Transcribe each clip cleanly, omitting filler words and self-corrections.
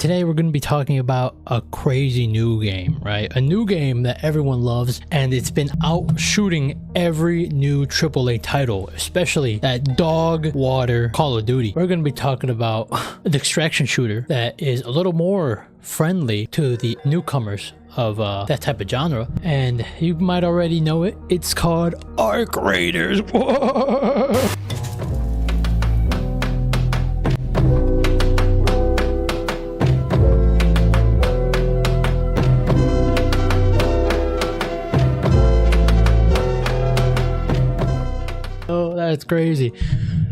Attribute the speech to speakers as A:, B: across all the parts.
A: Today we're going to be talking about a crazy new game, right? A new game that everyone loves, and it's been out shooting every new AAA title, especially that dog water Call of Duty. We're going to be talking about an extraction shooter that is a little more friendly to the newcomers of that type of genre, and you might already know it. It's called Arc Raiders. That's crazy.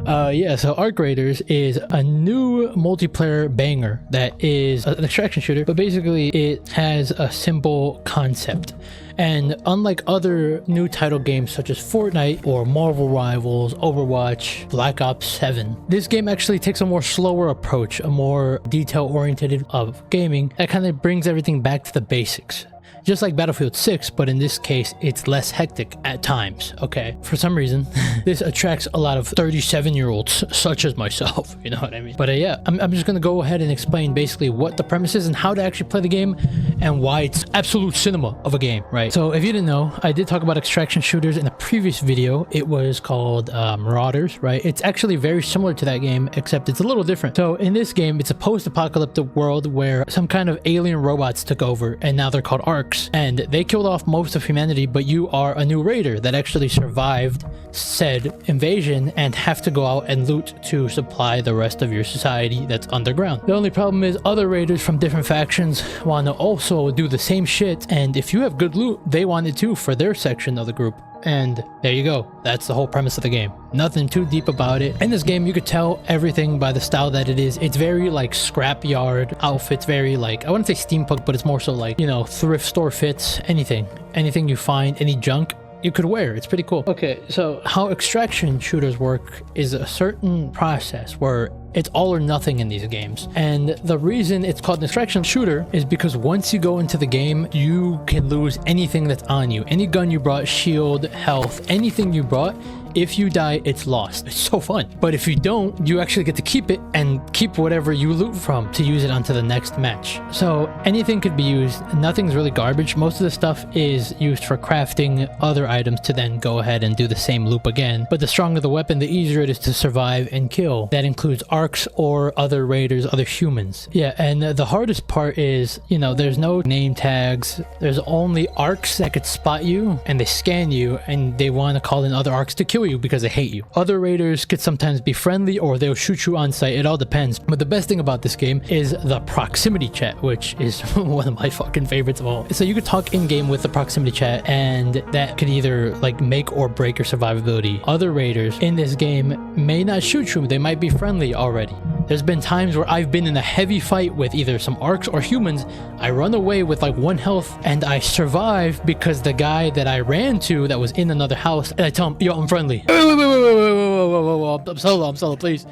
A: Yeah, so Arc Raiders is a new multiplayer banger that is an extraction shooter, but basically it has a simple concept. And unlike other new title games such as Fortnite or Marvel Rivals, Overwatch, Black Ops 7, this game actually takes a more slower approach, a more detail-oriented of gaming that kind of brings everything back to the basics. Just like Battlefield 6, but in this case, it's less hectic at times, okay? For some reason, this attracts a lot of 37-year-olds, such as myself, you know what I mean? But yeah, I'm just gonna go ahead and explain basically what the premise is and how to actually play the game and why it's absolute cinema of a game, right? So if you didn't know, I did talk about extraction shooters in a previous video. It was called Marauders, right? It's actually very similar to that game, except it's a little different. So in this game, it's a post-apocalyptic world where some kind of alien robots took over, and now they're called Arcs. And they killed off most of humanity, but you are a new raider that actually survived said invasion and have to go out and loot to supply the rest of your society that's underground. The only problem is other raiders from different factions want to also do the same shit, and if you have good loot, they want it too for their section of the group. And there you go. That's the whole premise of the game. Nothing too deep about it. In this game, you could tell everything by the style that it is. It's very like scrapyard outfits, very like, I wouldn't say steampunk, but it's more so like, you know, thrift store fits, anything you find, any junk you could wear. It's pretty cool. Okay, so how extraction shooters work is a certain process where it's all or nothing in these games. And the reason it's called an extraction shooter is because once you go into the game, you can lose anything that's on you. Any gun you brought, shield, health, anything you brought. If you die, it's lost. It's so fun. But if you don't, you actually get to keep it and keep whatever you loot from to use it onto the next match. So anything could be used. Nothing's really garbage. Most of the stuff is used for crafting other items to then go ahead and do the same loop again. But the stronger the weapon, the easier it is to survive and kill. That includes Arcs or other raiders, other humans. Yeah, and the hardest part is, you know, there's no name tags. There's only Arcs that could spot you and they scan you and they want to call in other Arcs to kill you because they hate you. Other raiders could sometimes be friendly or they'll shoot you on sight. It all depends. But the best thing about this game is the proximity chat, which is one of my fucking favorites of all. So you could talk in game with the proximity chat and that could either like make or break your survivability. Other raiders in this game may not shoot you. They might be friendly already. There's been times where I've been in a heavy fight with either some Arcs or humans. I run away with like 1 health and I survive because the guy that I ran to that was in another house, and I tell him, yo, I'm friendly. Whoa, I'm solo, please,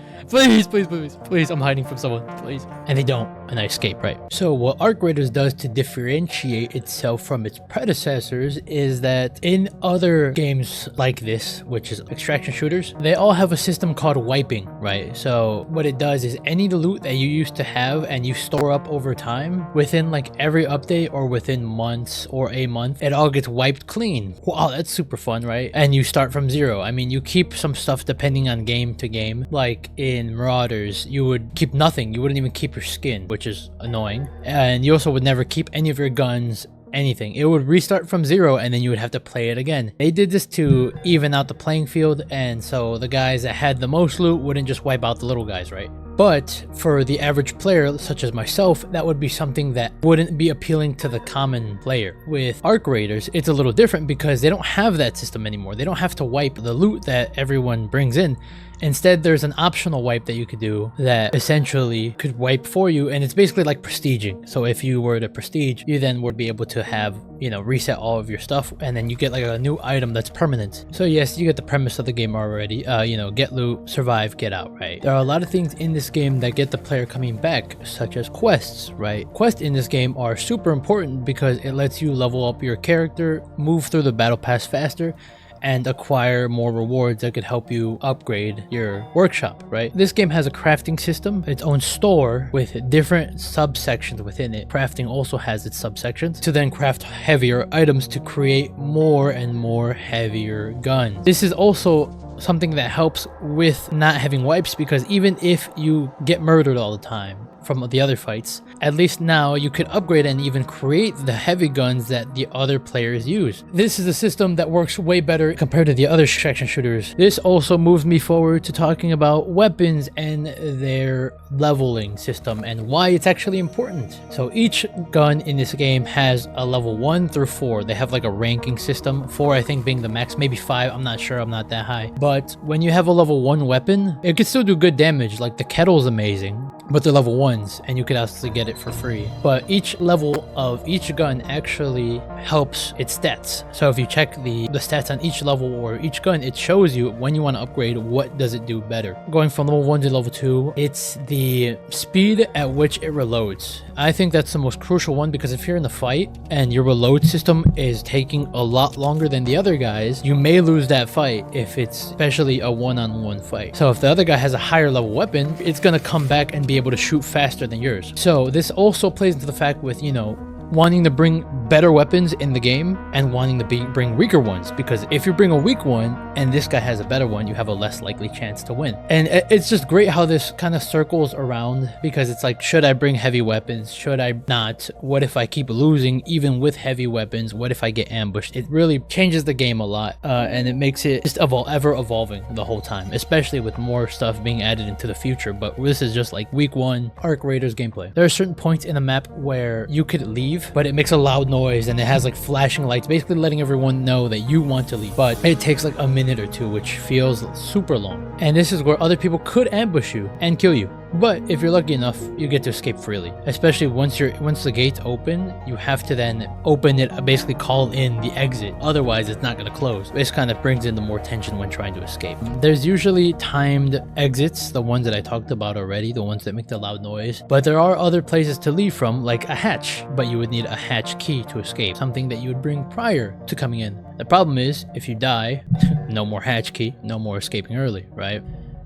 A: I'm hiding from someone, please. And they don't, and I escape, right? So what Arc Raiders does to differentiate itself from its predecessors is that in other games like this, which is extraction shooters, they all have a system called wiping, right? So what it does is any loot that you used to have and you store up over time, within like every update or within months or a month, it all gets wiped clean. Wow, that's super fun, right? And you start from zero. I mean, you keep some stuff depending on game to game. Like in Marauders, you would keep nothing. You wouldn't even keep your skin, which is annoying. And you also would never keep any of your guns, anything. It would restart from zero and then you would have to play it again. They did this to even out the playing field, and so the guys that had the most loot wouldn't just wipe out the little guys, right? But for the average player, such as myself, that would be something that wouldn't be appealing to the common player. With Arc Raiders, it's a little different because they don't have that system anymore. They don't have to wipe the loot that everyone brings in. Instead, there's an optional wipe that you could do that essentially could wipe for you, and it's basically like prestiging. So if you were to prestige, you then would be able to have, you know, reset all of your stuff, and then you get like a new item that's permanent. So yes, you get the premise of the game already. You know, get loot, survive, get out, right? There are a lot of things in this game that get the player coming back, such as quests, right? Quests in this game are super important because it lets you level up your character, move through the battle pass faster, and acquire more rewards that could help you upgrade your workshop, right? This game has a crafting system, its own store with different subsections within it. Crafting also has its subsections to then craft heavier items to create more and more heavier guns. This is also something that helps with not having wipes, because even if you get murdered all the time from the other fights, at least now you could upgrade and even create the heavy guns that the other players use. This is a system that works way better compared to the other extraction shooters. This also moves me forward to talking about weapons and their leveling system and why it's actually important. So each gun in this game has a level 1 through 4. They have like a ranking system, 4 I think being the max, maybe 5, I'm not sure, I'm not that high. But when you have a level 1 weapon, it can still do good damage. Like the kettle's amazing, but they're level 1 and you could actually get it for free. But each level of each gun actually helps its stats. So if you check the stats on each level or each gun, it shows you when you want to upgrade, what does it do better. Going from level 1 to level 2, it's the speed at which it reloads. I think that's the most crucial one, because if you're in a fight and your reload system is taking a lot longer than the other guys, you may lose that fight if it's especially a one-on-one fight. So if the other guy has a higher level weapon, it's gonna come back and be able to shoot faster than yours. So this also plays into the fact with, you know, wanting to bring better weapons in the game and wanting to bring weaker ones, because if you bring a weak one and this guy has a better one, you have a less likely chance to win. And it's just great how this kind of circles around, because it's like, should I bring heavy weapons? Should I not? What if I keep losing even with heavy weapons? What if I get ambushed? It really changes the game a lot, and it makes it just ever evolving the whole time, especially with more stuff being added into the future. But this is just like week 1 Arc Raiders gameplay. There are certain points in the map where you could leave, but it makes a loud noise and it has like flashing lights, basically letting everyone know that you want to leave. But it takes like a minute or two, which feels super long. And this is where other people could ambush you and kill you. But if you're lucky enough, you get to escape freely. Especially once the gates open, you have to then open it, basically call in the exit. Otherwise, it's not going to close. This kind of brings in the more tension when trying to escape. There's usually timed exits, the ones that I talked about already, the ones that make the loud noise. But there are other places to leave from, like a hatch. But you would need a hatch key to escape, something that you would bring prior to coming in. The problem is, if you die, no more hatch key, no more escaping early, right?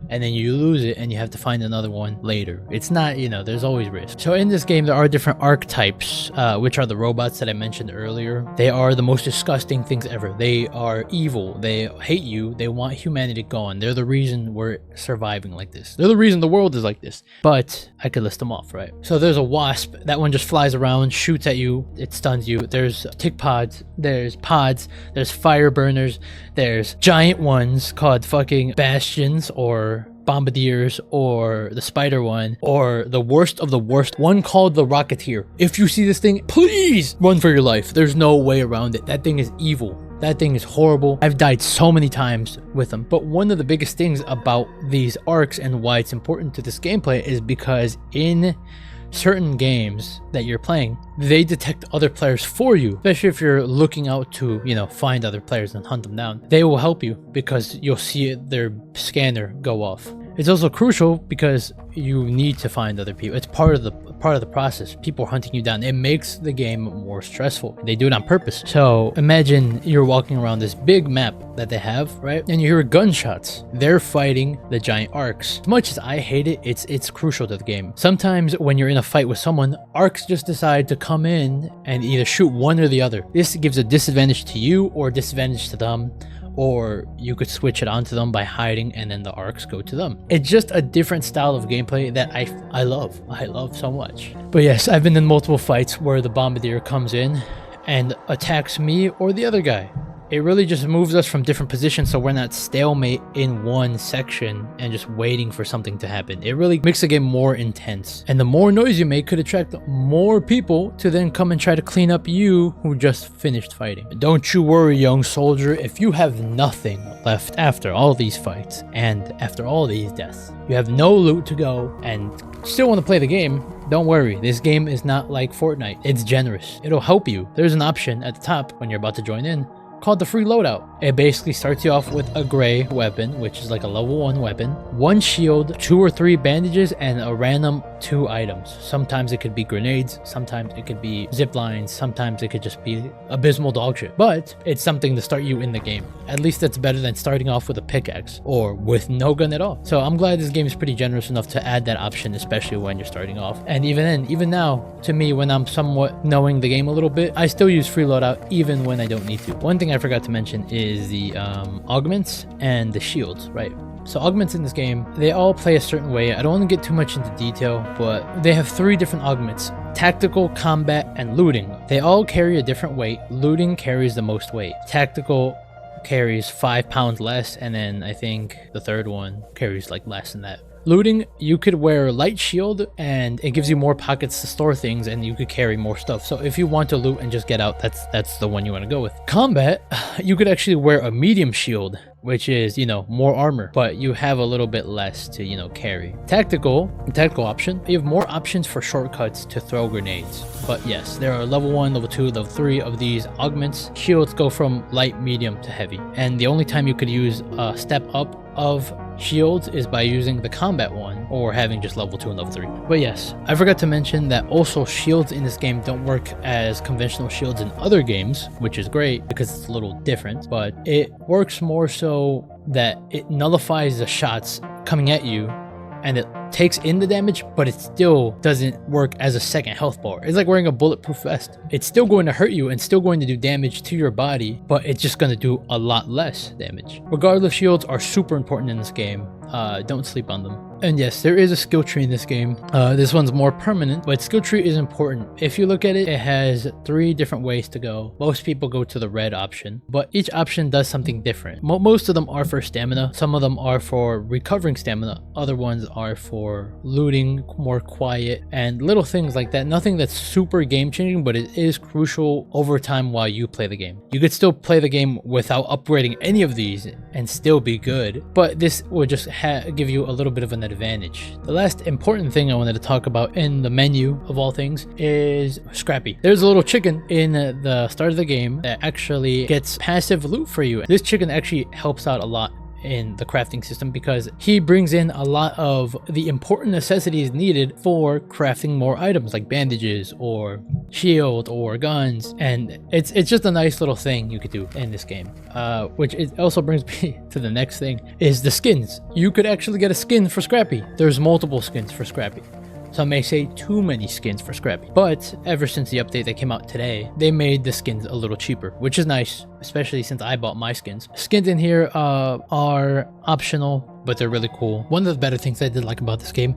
A: And then you lose it and you have to find another one later. It's not, you know, there's always risk. So in this game, there are different archetypes, which are the robots that I mentioned earlier. They are the most disgusting things ever. They are evil. They hate you. They want humanity gone. They're the reason we're surviving like this. They're the reason the world is like this. But I could list them off, right? So there's a wasp. That one just flies around, shoots at you. It stuns you. There's tick pods. There's pods. There's fire burners. There's giant ones called fucking bastions or bombardiers, or the spider one, or the worst of the worst one called the Rocketeer. If you see this thing, please run for your life. There's no way around it. That thing is evil. That thing is horrible. I've died so many times with them. But one of the biggest things about these arcs and why it's important to this gameplay is because in certain games that you're playing, they detect other players for you, especially if you're looking out to, you know, find other players and hunt them down. They will help you because you'll see their scanner go off. It's also crucial because you need to find other people. It's part of the process. People hunting you down. It makes the game more stressful. They do it on purpose. So imagine you're walking around this big map that they have, right? And you hear gunshots. They're fighting the giant arcs. As much as I hate it, it's crucial to the game. Sometimes when you're in a fight with someone, arcs just decide to come in and either shoot one or the other. This gives a disadvantage to you or a disadvantage to them. Or you could switch it onto them by hiding and then the arcs go to them. It's just a different style of gameplay that I love. I love so much. But yes, I've been in multiple fights where the bombardier comes in and attacks me or the other guy. It really just moves us from different positions so we're not stalemate in one section and just waiting for something to happen. It really makes the game more intense. And the more noise you make could attract more people to then come and try to clean up you who just finished fighting. Don't you worry, young soldier, if you have nothing left after all these fights and after all these deaths, you have no loot to go and still want to play the game, don't worry. This game is not like Fortnite. It's generous. It'll help you. There's an option at the top when you're about to join in called the free loadout. It basically starts you off with a gray weapon, which is like a level 1 weapon, 1 shield, 2 or 3 bandages, and a random 2 items. Sometimes it could be grenades, sometimes it could be zip lines, sometimes it could just be abysmal dog shit. But it's something to start you in the game. At least that's better than starting off with a pickaxe or with no gun at all. So I'm glad this game is pretty generous enough to add that option, especially when you're starting off. And even now, to me, when I'm somewhat knowing the game a little bit, I still use free loadout even when I don't need to. One thing I forgot to mention is the augments and the shields, right? So augments in this game, they all play a certain way. I don't want to get too much into detail, but they have 3 different augments: tactical, combat, and looting. They all carry a different weight. Looting carries the most weight. Tactical carries 5 pounds less, and then I think the third one carries like less than that. Looting, you could wear light shield and it gives you more pockets to store things, and you could carry more stuff. So if you want to loot and just get out, that's the one you want to go with. Combat, you could actually wear a medium shield, which is, you know, more armor, but you have a little bit less to, you know, carry. Tactical option, you have more options for shortcuts to throw grenades. But yes, there are level 1, level 2, level 3 of these augments. Shields go from light, medium to heavy, and the only time you could use a step up of shields is by using the combat one or having just level 2 and level 3. But yes, I forgot to mention that also shields in this game don't work as conventional shields in other games, which is great because it's a little different, but it works more so that it nullifies the shots coming at you and it takes in the damage, but it still doesn't work as a second health bar. It's like wearing a bulletproof vest. It's still going to hurt you and still going to do damage to your body, but it's just going to do a lot less damage. Regardless, shields are super important in this game. Don't sleep on them. And yes, there is a skill tree in this game. This one's more permanent, but skill tree is important. If you look at it, it has 3 different ways to go. Most people go to the red option, but each option does something different. Most of them are for stamina. Some of them are for recovering stamina. Other ones are for looting, more quiet, and little things like that. Nothing that's super game changing, but it is crucial over time while you play the game. You could still play the game without upgrading any of these and still be good, but this would just give you a little bit of an advantage. The last important thing I wanted to talk about in the menu of all things is Scrappy. There's a little chicken in the start of the game that actually gets passive loot for you. This chicken actually helps out a lot in the crafting system because he brings in a lot of the important necessities needed for crafting more items like bandages or shield or guns, and it's just a nice little thing you could do in this game. Which it also brings me to the next thing, is the skins. You could actually get a skin for Scrappy. There's multiple skins for Scrappy. Some may say too many skins for Scrappy, but ever since the update that came out today, they made the skins a little cheaper, which is nice, especially since I bought my skins. Skins in here are optional, but they're really cool. One of the better things I did like about this game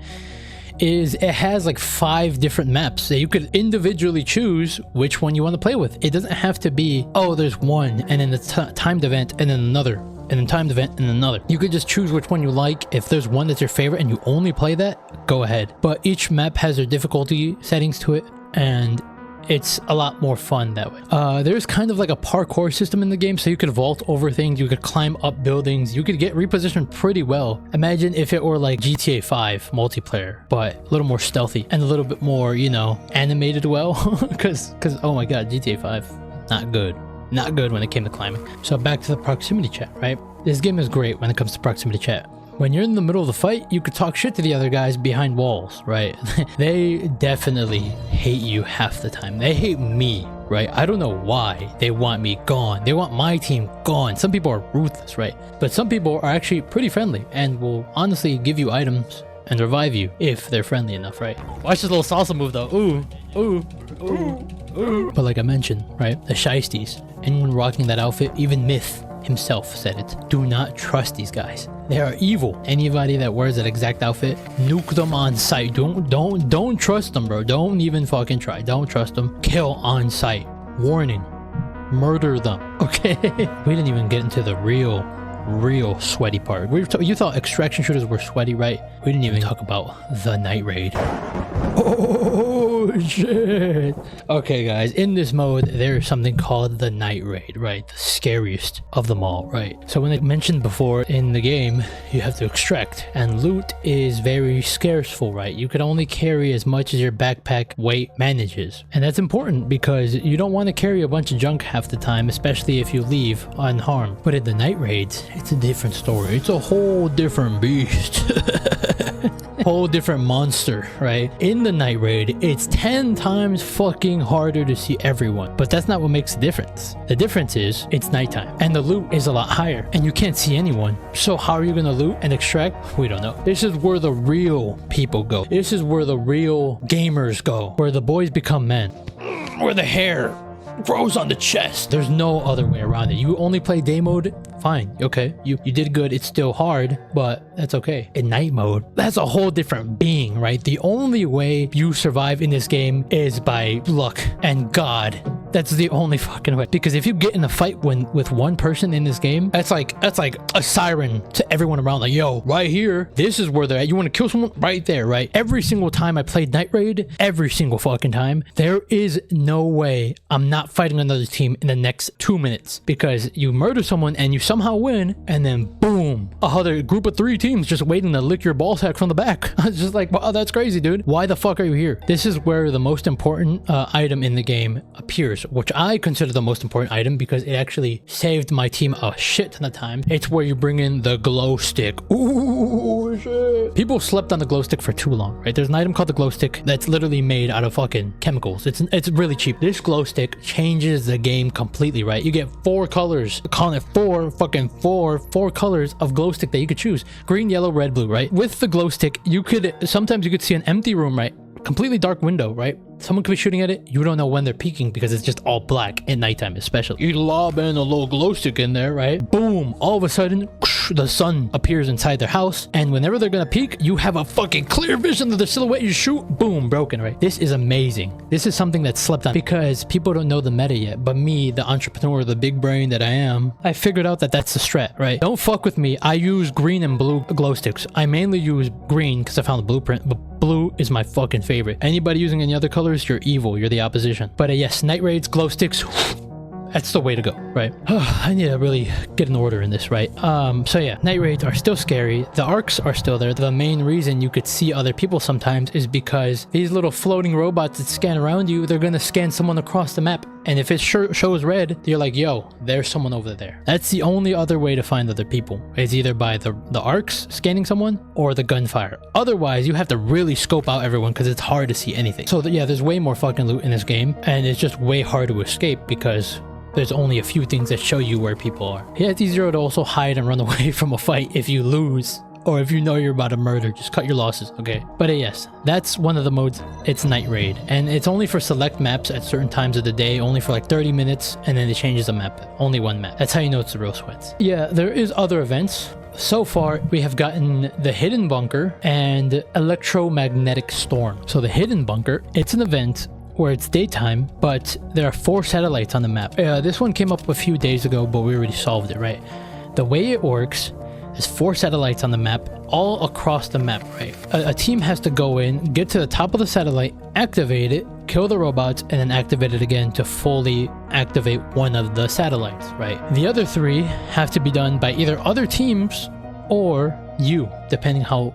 A: is it has like 5 different maps that you could individually choose which one you want to play with. It doesn't have to be, oh, there's one and then the timed event and then another and then timed event and another. You could just choose which one you like. If there's one that's your favorite and you only play that, go ahead. But each map has their difficulty settings to it, and it's a lot more fun that way. There's kind of like a parkour system in the game, so you could vault over things, you could climb up buildings, you could get repositioned pretty well. Imagine if it were like GTA 5 multiplayer, but a little more stealthy and a little bit more, you know, animated well. Because oh my god, GTA 5, not good. Not good when it came to climbing. So back to the proximity chat, right? This game is great when it comes to proximity chat. When you're in the middle of the fight, you could talk shit to the other guys behind walls, right? They definitely hate you half the time. They hate me, right? I don't know why they want me gone. They want my team gone. Some people are ruthless, right? But some people are actually pretty friendly and will honestly give you items and revive you if they're friendly enough, right? Watch this little salsa move though. Ooh, ooh, ooh, ooh. But like I mentioned, right? The shiesties. Anyone rocking that outfit, even Myth himself said it. Do not trust these guys. They are evil. Anybody that wears that exact outfit, nuke them on sight. Don't trust them, bro. Don't even fucking try. Don't trust them. Kill on sight. Warning. Murder them. Okay? We didn't even get into the real sweaty part. You thought extraction shooters were sweaty, right? We didn't even talk about the night raid. Oh, shit. Okay, guys, in this mode, there's something called the night raid, right? The scariest of them all, right? So when I mentioned before in the game, you have to extract, and loot is very scarceful, right? You can only carry as much as your backpack weight manages. And that's important because you don't want to carry a bunch of junk half the time, especially if you leave unharmed. But in the night raids, it's a different story. It's a whole different beast. Whole different monster, right? In the night raid, it's 10 times fucking harder to see everyone, but that's not what makes the difference. The difference is it's nighttime and the loot is a lot higher and you can't see anyone. So how are you gonna loot and extract? We don't know. This is where the real people go. This is where the real gamers go, where the boys become men, where the hair grows on the chest. There's no other way around it. You only play day mode, fine, okay, you did good. It's still hard, but that's okay. In night mode, that's a whole different being, right? The only way you survive in this game is by luck and God. That's the only fucking way. Because if you get in a fight with one person in this game, that's like a siren to everyone around. Like, yo, right here, this is where they're at. You want to kill someone? Right there, right? Every single time I played Night Raid, every single fucking time, there is no way I'm not fighting another team in the next 2 minutes. Because you murder someone and you somehow win, and then boom, a other group of 3 teams just waiting to lick your ball sack from the back. It's just like, wow, that's crazy, dude. Why the fuck are you here? This is where the most important item in the game appears, which I consider the most important item because it actually saved my team a shit ton of time. It's where you bring in the glow stick. Ooh, shit. People slept on the glow stick for too long, right? There's an item called the glow stick that's literally made out of fucking chemicals. It's really cheap. This glow stick changes the game completely, right? You get 4 colors. Calling it four colors of glow stick that you could choose: green, yellow, red, blue, right? With the glow stick, sometimes you could see an empty room, right? Completely dark window, right? Someone could be shooting at it. You don't know when they're peeking because it's just all black at nighttime, especially. You lob in a little glow stick in there, right? Boom! All of a sudden, the sun appears inside their house, and whenever they're gonna peek, you have a fucking clear vision of the silhouette. You shoot, boom, broken, right? This is amazing. This is something that's slept on because people don't know the meta yet. But me, the entrepreneur, the big brain that I am, I figured out that that's the strat, right? Don't fuck with me. I use green and blue glow sticks. I mainly use green because I found the blueprint, but blue is my fucking favorite. Anybody using any other colors, you're evil. You're the opposition. But yes, night raids, glow sticks, that's the way to go, right? I need to really get an order in this, right? So yeah, night raids are still scary. The arcs are still there. The main reason you could see other people sometimes is because these little floating robots that scan around you, they're gonna scan someone across the map. And if it shows red, you're like, yo, there's someone over there. That's the only other way to find other people. It's either by the arcs scanning someone or the gunfire. Otherwise, you have to really scope out everyone because it's hard to see anything. So yeah, there's way more fucking loot in this game, and it's just way hard to escape because there's only a few things that show you where people are. Yeah, it's easier to also hide and run away from a fight if you lose. Or if you know you're about to murder, just cut your losses, okay? But yes, that's one of the modes. It's Night Raid. And it's only for select maps at certain times of the day, only for like 30 minutes, and then it changes the map. Only one map. That's how you know it's the real sweats. Yeah, there is other events. So far, we have gotten the Hidden Bunker and Electromagnetic Storm. So the Hidden Bunker, it's an event where it's daytime, but there are 4 satellites on the map. This one came up a few days ago, but we already solved it, right? The way it works, there's 4 satellites on the map, all across the map, right? A team has to go in, get to the top of the satellite, activate it, kill the robots, and then activate it again to fully activate one of the satellites, right? The other 3 have to be done by either other teams or you, depending how,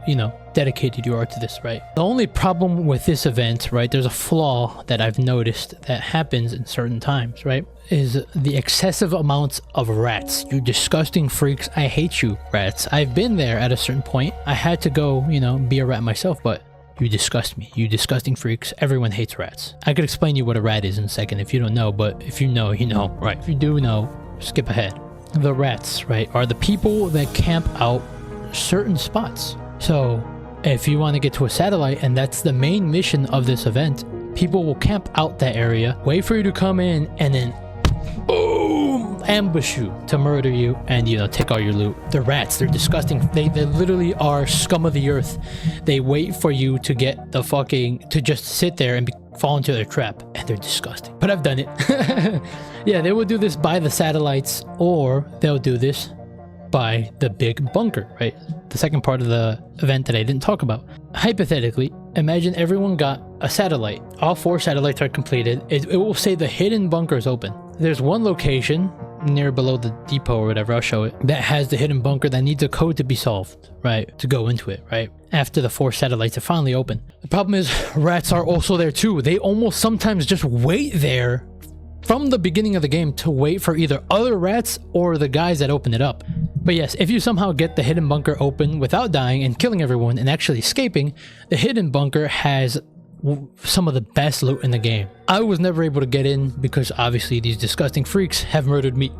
A: dedicated you are to this, right? The only problem with this event, right, there's a flaw that I've noticed that happens in certain times, right, is the excessive amounts of rats. You disgusting freaks. I hate you, rats. I've been there at a certain point. I had to go, be a rat myself, but you disgust me. You disgusting freaks. Everyone hates rats. I could explain to you what a rat is in a second if you don't know, but if you know, you know, right? If you do know, skip ahead. The rats, right, are the people that camp out certain spots. So if you want to get to a satellite, and that's the main mission of this event, people will camp out that area, wait for you to come in, and then boom, ambush you to murder you and take all your loot. The rats, they're disgusting. They literally are scum of the earth. They wait for you to get to just sit there and fall into their trap, and they're disgusting, but I've done it. Yeah, they will do this by the satellites, or they'll do this by the big bunker, right? The second part of the event that I didn't talk about. Hypothetically, imagine everyone got a satellite. All 4 satellites are completed. It will say the hidden bunker is open. There's one location near below the depot or whatever, I'll show it, that has the hidden bunker that needs a code to be solved, right? To go into it, right? After the 4 satellites are finally open. The problem is rats are also there too. They almost sometimes just wait there from the beginning of the game to wait for either other rats or the guys that open it up. But yes, if you somehow get the hidden bunker open without dying and killing everyone and actually escaping, the hidden bunker has some of the best loot in the game. I was never able to get in because obviously these disgusting freaks have murdered me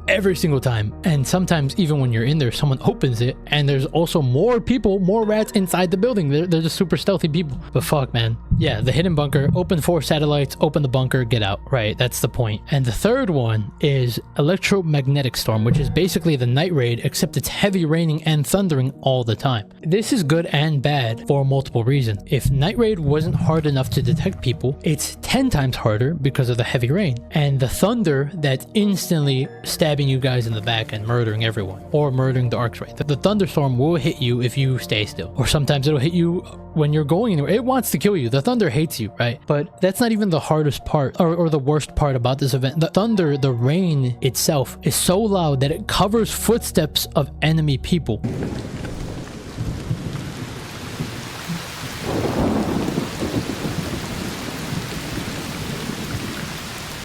A: every single time, and sometimes even when you're in there someone opens it and there's also more people, more rats inside the building. They're just super stealthy people. But fuck, man, yeah, the hidden bunker, open 4 satellites, open the bunker, get out, right? That's the point. And the third one is electromagnetic storm, which is basically the night raid, except it's heavy raining and thundering all the time. This is good and bad for multiple reasons. If night raid wasn't hard enough to detect people, it's 10 times harder because of the heavy rain and the thunder that's instantly stabbing you guys in the back and murdering everyone, or murdering the arcs, right? The thunderstorm will hit you if you stay still, or sometimes it'll hit you when you're going anywhere. It wants to kill you. The thunder hates you, right? But that's not even the hardest part or the worst part about this event. The thunder, the rain itself is so loud that it covers footsteps of enemy people.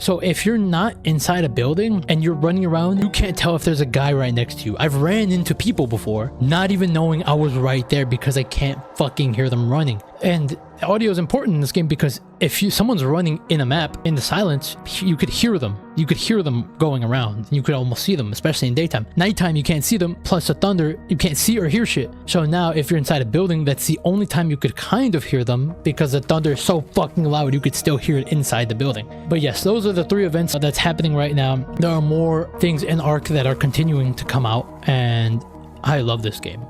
A: So if you're not inside a building and you're running around, you can't tell if there's a guy right next to you. I've ran into people before, not even knowing I was right there because I can't fucking hear them running. And audio is important in this game because if someone's running in a map in the silence, you could hear them. You could hear them going around. You could almost see them, especially in daytime. Nighttime, you can't see them. Plus the thunder, you can't see or hear shit. So now if you're inside a building, that's the only time you could kind of hear them because the thunder is so fucking loud, you could still hear it inside the building. But yes, those are the 3 events that's happening right now. There are more things in Ark that are continuing to come out, and I love this game.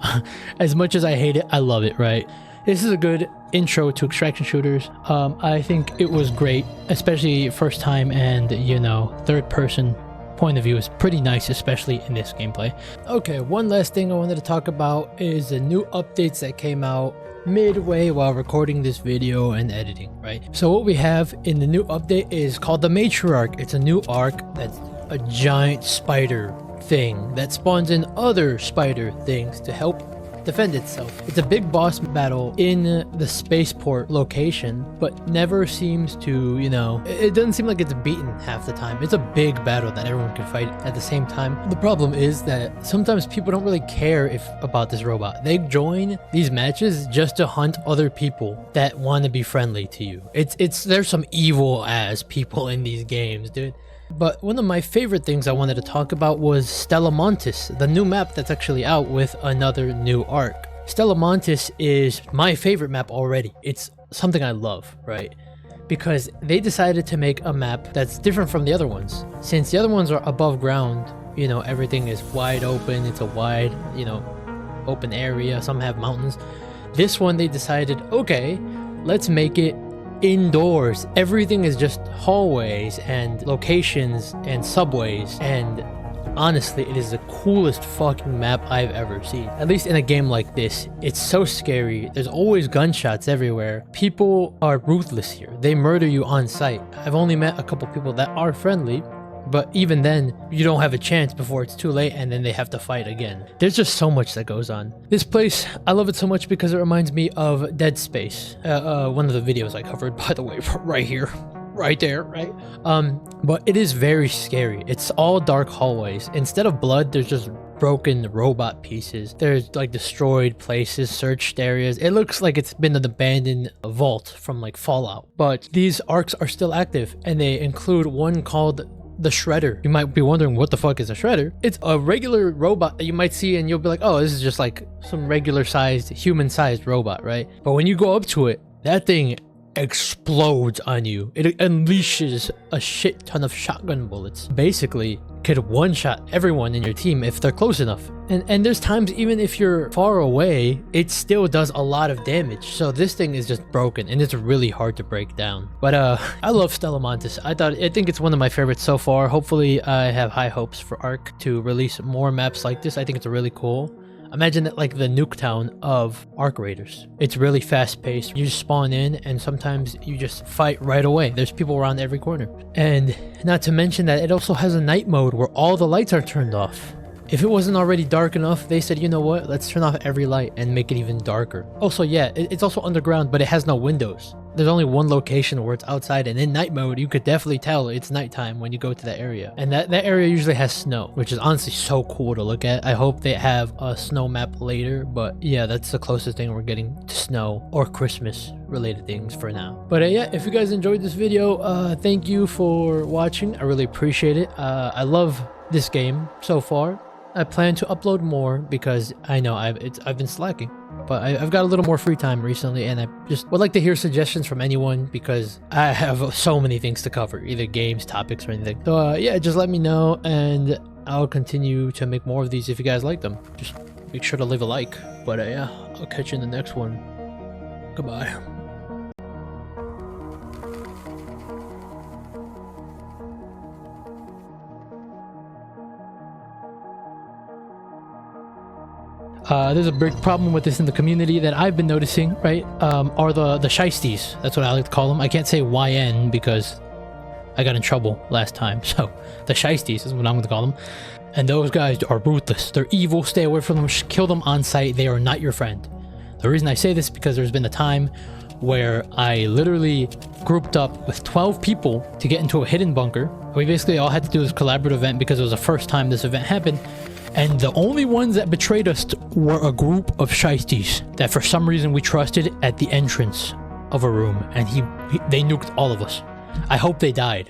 A: As much as I hate it, I love it, right? This is a good intro to extraction shooters. I think it was great, especially first time, and you know, third person point of view is pretty nice, especially in this gameplay. Okay, one last thing I wanted to talk about is the new updates that came out midway while recording this video and editing, right? So what we have in the new update is called the Matriarch. It's a new arc that's a giant spider thing that spawns in other spider things to help defend itself. It's a big boss battle in the spaceport location, but never seems to, you know, it doesn't seem like it's beaten half the time. It's a big battle that everyone can fight at the same time. The problem is that sometimes people don't really care about this robot. They join these matches just to hunt other people that want to be friendly to you. There's some evil ass people in these games, dude. But one of my favorite things I wanted to talk about was Stellamontis, the new map that's actually out with another new arc. Stellamontis is my favorite map already. It's something I love, right? Because they decided to make a map that's different from the other ones. Since the other ones are above ground, you know, everything is wide open. It's a wide, you know, open area. Some have mountains. This one, they decided, okay, let's make it indoors. Everything is just hallways and locations and subways, and honestly, it is the coolest fucking map I've ever seen. At least in a game like this. It's so scary. There's always gunshots everywhere. People are ruthless here. They murder you on sight. I've only met a couple people that are friendly, but even then, you don't have a chance before it's too late, and then they have to fight again. There's just so much that goes on. This place, I love it so much because it reminds me of Dead Space. One of the videos I covered, by the way, right here. Right there, right? But it is very scary. It's all dark hallways. Instead of blood, there's just broken robot pieces. There's like destroyed places, searched areas. It looks like it's been an abandoned vault from like Fallout. But these arcs are still active, and they include one called the Shredder. You might be wondering, what the fuck is a Shredder? It's a regular robot that you might see and you'll be like, oh, this is just like some regular sized, human sized robot, right? But when you go up to it, that thing explodes on you. It unleashes a shit ton of shotgun bullets. Basically, could one-shot everyone in your team if they're close enough. And there's times, even if you're far away, it still does a lot of damage. So this thing is just broken, and it's really hard to break down. But I love Stellamontis. I think it's one of my favorites so far. Hopefully I have high hopes for Ark to release more maps like this. I think it's really cool. Imagine it like the Nuketown of Arc Raiders. It's really fast paced. You just spawn in and sometimes you just fight right away. There's people around every corner. And not to mention that it also has a night mode where all the lights are turned off. If it wasn't already dark enough, they said, you know what, let's turn off every light and make it even darker. Also, yeah, it's also underground, but it has no windows. There's only one location where it's outside, and in night mode, you could definitely tell it's nighttime when you go to that area. And that area usually has snow, which is honestly so cool to look at. I hope they have a snow map later, but yeah, that's the closest thing we're getting to snow or Christmas related things for now. But yeah, if you guys enjoyed this video, thank you for watching. I really appreciate it. I love this game so far. I plan to upload more because I know I've been slacking, but I've got a little more free time recently, and I just would like to hear suggestions from anyone because I have so many things to cover, either games, topics, or anything. So yeah, just let me know, and I'll continue to make more of these if you guys like them. Just make sure to leave a like. But yeah, I'll catch you in the next one. Goodbye. There's a big problem with this in the community that I've been noticing, right? Are the shiesties. That's what I like to call them. I can't say YN because I got in trouble last time. So the shiesties is what I'm going to call them. And those guys are ruthless. They're evil. Stay away from them. Kill them on sight. They are not your friend. The reason I say this is because there's been a time where I literally grouped up with 12 people to get into a hidden bunker. We basically all had to do this collaborative event because it was the first time this event happened. And the only ones that betrayed us were a group of shiesties that for some reason we trusted at the entrance of a room, and they nuked all of us. I hope they died.